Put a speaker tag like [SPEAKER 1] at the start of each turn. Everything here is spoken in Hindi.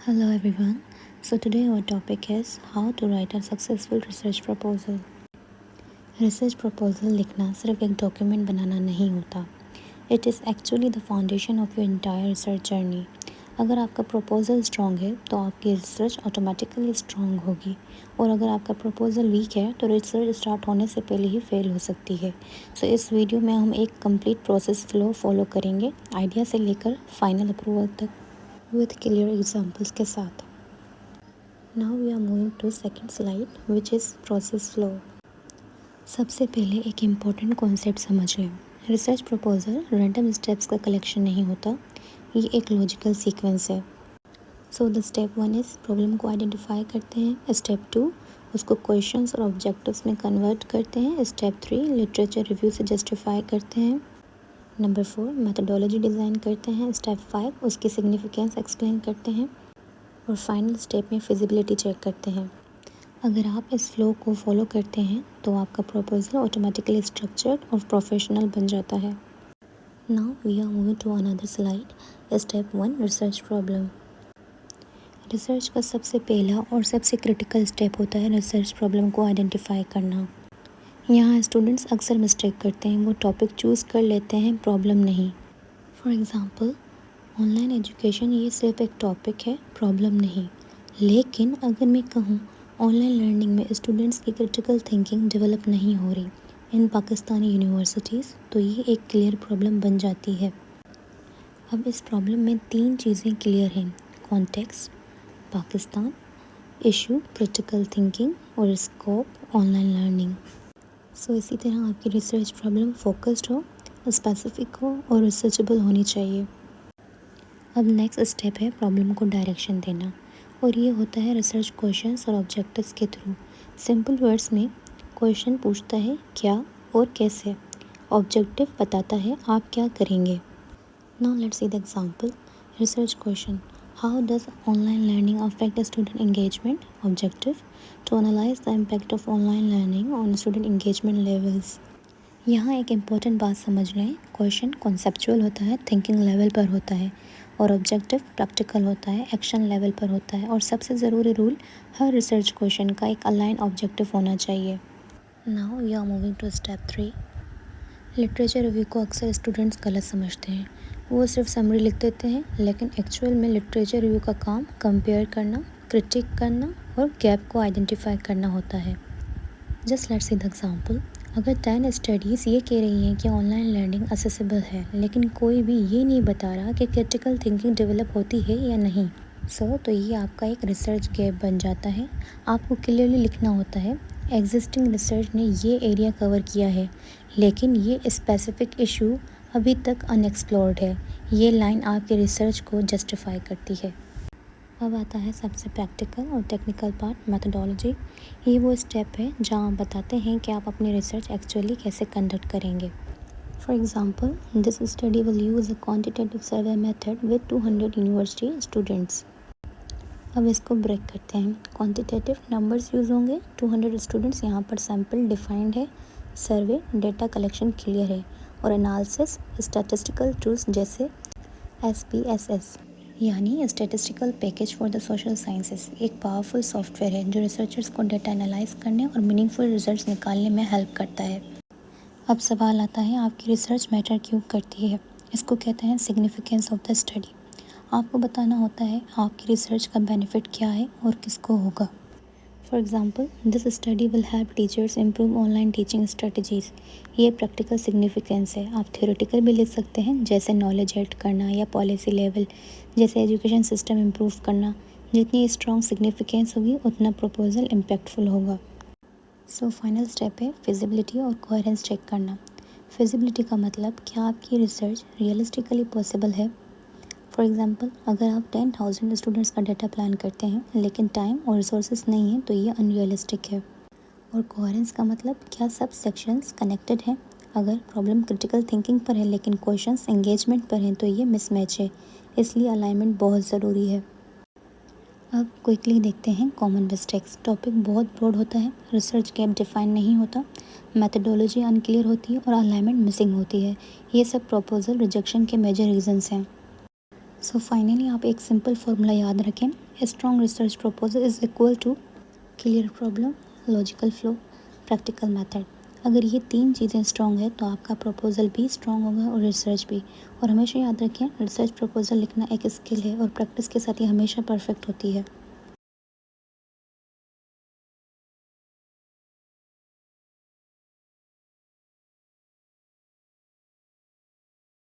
[SPEAKER 1] Hello everyone. So today our topic is how to write a successful research proposal. Research proposal लिखना सिर्फ एक डॉक्यूमेंट बनाना नहीं होता. It is actually the foundation of your entire research journey. अगर आपका प्रपोजल स्ट्रॉन्ग है तो आपकी रिसर्च ऑटोमेटिकली स्ट्रॉन्ग होगी, और अगर आपका प्रपोजल वीक है तो रिसर्च स्टार्ट होने से पहले ही फेल हो सकती है. सो इस वीडियो में हम एक कंप्लीट प्रोसेस फ्लो फॉलो करेंगे, आइडिया से लेकर फाइनल अप्रूवल तक, विथ क्लियर एग्जांपल्स के साथ. Now we are moving to second slide, which is process flow. सबसे पहले एक इम्पॉर्टेंट कॉन्सेप्ट समझ लें. रिसर्च प्रपोजल रैंडम स्टेप्स का कलेक्शन नहीं होता, ये एक लॉजिकल सीक्वेंस है. So the step 1 is problem को आइडेंटिफाई करते हैं. स्टेप 2 उसको क्वेश्चंस और ऑब्जेक्टिव्स में कन्वर्ट करते हैं. स्टेप 3 लिटरेचर रिव्यू से जस्टिफाई करते हैं. नंबर 4 मेथडोलॉजी डिज़ाइन करते हैं. स्टेप 5 उसकी सिग्निफिकेंस एक्सप्लेन करते हैं. और फाइनल स्टेप में फिजिबिलिटी चेक करते हैं. अगर आप इस फ्लो को फॉलो करते हैं तो आपका प्रपोजल ऑटोमेटिकली स्ट्रक्चर्ड और प्रोफेशनल बन जाता है. Now we are moving to another slide. Step 1 research problem. Research का सबसे पहला और सबसे क्रिटिकल स्टेप होता है रिसर्च प्रॉब्लम को आइडेंटिफाई करना. यहाँ स्टूडेंट्स अक्सर मिस्टेक करते हैं. वो टॉपिक चूज़ कर लेते हैं, प्रॉब्लम नहीं. फॉर एग्ज़ाम्पल, ऑनलाइन एजुकेशन ये सिर्फ एक टॉपिक है, प्रॉब्लम नहीं. लेकिन अगर मैं कहूँ ऑनलाइन लर्निंग में स्टूडेंट्स की क्रिटिकल थिंकिंग डेवलप नहीं हो रही इन पाकिस्तानी यूनिवर्सिटीज़, तो ये एक क्लियर प्रॉब्लम बन जाती है. अब इस प्रॉब्लम में 3 चीज़ें क्लियर हैं: context Pakistan, issue critical thinking, और स्कोप ऑनलाइन लर्निंग. सो इसी तरह आपकी रिसर्च प्रॉब्लम फोकस्ड हो, स्पेसिफिक हो और रिसर्चेबल होनी चाहिए. अब नेक्स्ट स्टेप है प्रॉब्लम को डायरेक्शन देना, और ये होता है रिसर्च क्वेश्चंस और ऑब्जेक्टिव्स के थ्रू. सिंपल वर्ड्स में क्वेश्चन पूछता है क्या और कैसे, ऑब्जेक्टिव बताता है आप क्या करेंगे. Now let's see the example. Research question: how does online learning affect student engagement. Objective: to analyse the impact of online learning on student engagement levels. यहाँ एक इम्पॉर्टेंट बात समझ लें. क्वेश्चन कॉन्सेप्चुअल होता है, थिंकिंग लेवल पर होता है, और ऑब्जेक्टिव प्रैक्टिकल होता है, एक्शन लेवल पर होता है. और सबसे ज़रूरी रूल, हर रिसर्च क्वेश्चन का एक अलाइन ऑब्जेक्टिव होना चाहिए. Now we are moving to step 3. Literature review को अक्सर स्टूडेंट्स गलत समझते हैं. वो सिर्फ समरी लिख देते हैं, लेकिन एक्चुअल में लिटरेचर रिव्यू का काम कंपेयर करना, क्रिटिक करना और गैप को आइडेंटिफाई करना होता है. Just let's see the example. अगर 10 स्टडीज़ ये कह रही हैं कि ऑनलाइन लर्निंग असेसिबल है, लेकिन कोई भी ये नहीं बता रहा कि क्रिटिकल थिंकिंग डेवलप होती है या नहीं, तो ये आपका एक रिसर्च गैप बन जाता है. आपको क्लियरली लिखना होता है एग्जिस्टिंग रिसर्च ने ये एरिया कवर किया है, लेकिन ये स्पेसिफिक इशू अभी तक अनएक्सप्लोर्ड है. ये लाइन आपके रिसर्च को जस्टिफाई करती है. अब आता है सबसे प्रैक्टिकल और टेक्निकल पार्ट, मेथडोलॉजी. ये वो स्टेप है जहाँ आप बताते हैं कि आप अपनी रिसर्च एक्चुअली कैसे कंडक्ट करेंगे. For example, this study will use a quantitative survey method with 200 university students. अब इसको ब्रेक करते हैं. क्वांटिटेटिव नंबर्स यूज़ होंगे, 200 स्टूडेंट्स, यहाँ पर सैम्पल डिफाइंड है, सर्वे डेटा कलेक्शन क्लियर है, और एनालिसिस स्टैटिस्टिकल टूल्स जैसे SPSS यानी statistical package for the social sciences एक पावरफुल सॉफ्टवेयर है जो रिसर्चर्स को डेटा एनालाइज करने और मीनिंगफुल रिजल्ट्स निकालने में हेल्प करता है. अब सवाल आता है, आपकी रिसर्च मैटर क्यों करती है. इसको कहते हैं सिग्निफिकेंस ऑफ द स्टडी. आपको बताना होता है आपकी रिसर्च का बेनिफिट क्या है और किसको होगा. For example, this study will help teachers improve online teaching strategies. ये प्रैक्टिकल सिग्निफिकेंस है. आप थ्योरेटिकल भी लिख सकते हैं, जैसे नॉलेज ऐड करना, या पॉलिसी लेवल जैसे एजुकेशन सिस्टम इम्प्रूव करना. जितनी स्ट्रॉन्ग सिग्निफिकेंस होगी उतना प्रपोजल इम्पैक्टफुल होगा. सो फाइनल स्टेप है फिजिबिलिटी और कोहेरेंस चेक करना. फिजिबिलिटी का मतलब क्या आपकी रिसर्च रियलिस्टिकली पॉसिबल है. फॉर एग्ज़ाम्पल, अगर आप 10,000 स्टूडेंट्स का डाटा प्लान करते हैं लेकिन टाइम और रिसोर्सेज नहीं हैं, तो ये अनरियलिस्टिक है. और कोहेरेंस का मतलब क्या सब सेक्शंस कनेक्टेड हैं. अगर प्रॉब्लम क्रिटिकल थिंकिंग पर है लेकिन क्वेश्चंस एंगेजमेंट पर हैं, तो ये मिसमैच है. इसलिए अलाइनमेंट बहुत ज़रूरी है. अब क्विकली देखते हैं कॉमन मिस्टेक्स. टॉपिक बहुत ब्रॉड होता है, रिसर्च गैप डिफाइन नहीं होता, मेथडोलॉजी अनक्लियर होती है और अलाइनमेंट मिसिंग होती है. ये सब प्रपोजल रिजेक्शन के मेजर रीजंस हैं. सो फाइनली आप एक सिंपल फार्मूला याद रखें, a strong research proposal is equal to clear problem, logical flow, practical method. अगर ये 3 चीज़ें स्ट्रॉन्ग है तो आपका प्रपोजल भी स्ट्रॉन्ग होगा और रिसर्च भी। और हमेशा याद रखें, रिसर्च प्रपोजल लिखना एक स्किल है और प्रैक्टिस के साथ ये हमेशा परफेक्ट होती है।